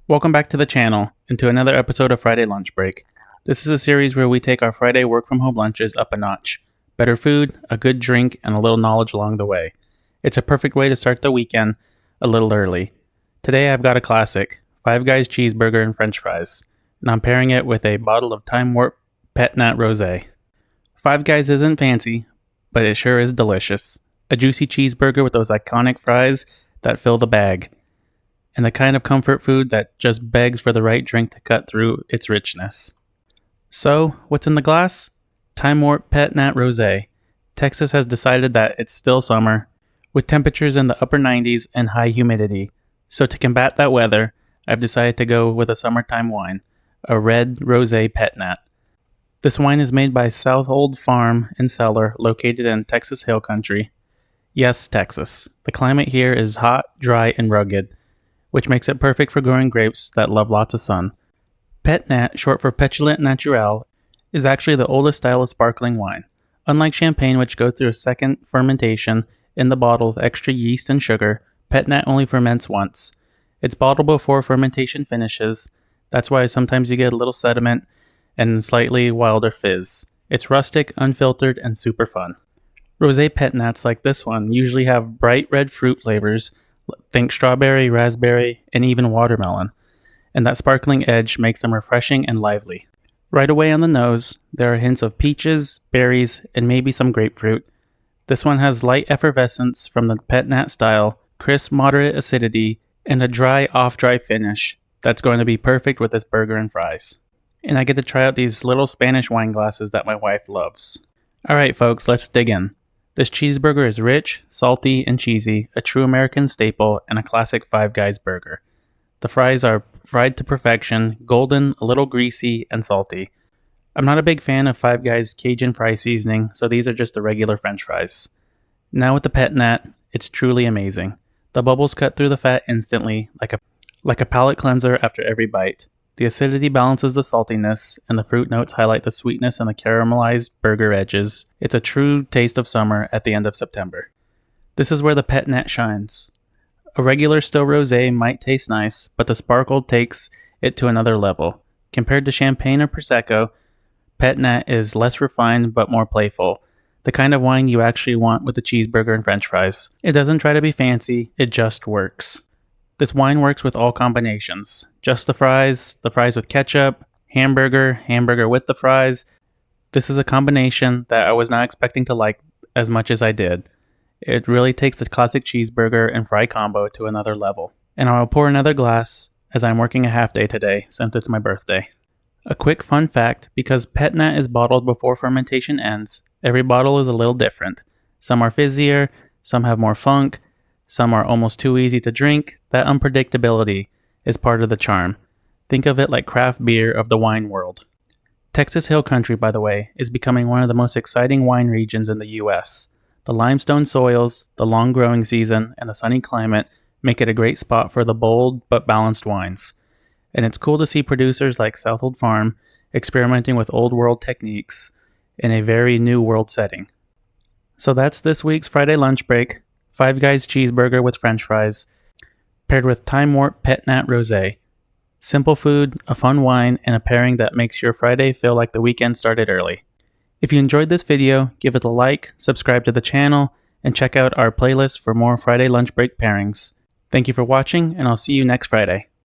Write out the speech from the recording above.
Welcome back to the channel and to another episode of Friday Lunch Break. This is a series where we take our Friday work from home lunches up a notch. Better food, a good drink, and a little knowledge along the way. It's a perfect way to start the weekend a little early. Today I've got a classic, Five Guys cheeseburger and french fries, and I'm pairing it with a bottle of Time Warp Pet Nat Rosé. Five Guys isn't fancy, but it sure is delicious. A juicy cheeseburger with those iconic fries that fill the bag. And the kind of comfort food that just begs for the right drink to cut through its richness. So, what's in the glass? Time Warp Pet Nat Rosé. Texas has decided that it's still summer, with temperatures in the upper 90s and high humidity. So to combat that weather, I've decided to go with a summertime wine, a red rosé Pet Nat. This wine is made by Southold Farm and Cellar, located in Texas Hill Country. Yes, Texas. The climate here is hot, dry, and rugged, which makes it perfect for growing grapes that love lots of sun. Pet Nat, short for Petulant Naturel, is actually the oldest style of sparkling wine. Unlike champagne, which goes through a second fermentation in the bottle with extra yeast and sugar, Pet Nat only ferments once. It's bottled before fermentation finishes. That's why sometimes you get a little sediment and slightly wilder fizz. It's rustic, unfiltered, and super fun. Rosé Pet Nats like this one usually have bright red fruit flavors. Think strawberry, raspberry, and even watermelon. And that sparkling edge makes them refreshing and lively. Right away on the nose, there are hints of peaches, berries, and maybe some grapefruit. This one has light effervescence from the Pet Nat style, crisp moderate acidity, and a dry off-dry finish that's going to be perfect with this burger and fries. And I get to try out these little Spanish wine glasses that my wife loves. Alright folks, let's dig in. This cheeseburger is rich, salty, and cheesy, a true American staple, and a classic Five Guys burger. The fries are fried to perfection, golden, a little greasy, and salty. I'm not a big fan of Five Guys Cajun fry seasoning, so these are just the regular french fries. Now with the Pet Nat, it's truly amazing. The bubbles cut through the fat instantly, like a palate cleanser after every bite. The acidity balances the saltiness, and the fruit notes highlight the sweetness and the caramelized burger edges. It's a true taste of summer at the end of September. This is where the Pet Nat shines. A regular still rosé might taste nice, but the sparkle takes it to another level. Compared to champagne or prosecco, Pet Nat is less refined but more playful. The kind of wine you actually want with a cheeseburger and french fries. It doesn't try to be fancy, it just works. This wine works with all combinations. Just the fries with ketchup, hamburger with the fries. This is a combination that I was not expecting to like as much as I did. It really takes the classic cheeseburger and fry combo to another level. And I'll pour another glass as I'm working a half day today since it's my birthday. A quick fun fact, because Pet Nat is bottled before fermentation ends, every bottle is a little different. Some are fizzier, some have more funk, some are almost too easy to drink. That unpredictability is part of the charm. Think of it like craft beer of the wine world. Texas Hill Country, by the way, is becoming one of the most exciting wine regions in the U.S. The limestone soils, the long growing season, and the sunny climate make it a great spot for the bold but balanced wines. And it's cool to see producers like Southold Farm experimenting with old world techniques in a very new world setting. So that's this week's Friday lunch break. Five Guys cheeseburger with french fries, paired with Time Warp Pet Nat Rosé. Simple food, a fun wine, and a pairing that makes your Friday feel like the weekend started early. If you enjoyed this video, give it a like, subscribe to the channel, and check out our playlist for more Friday lunch break pairings. Thank you for watching, and I'll see you next Friday.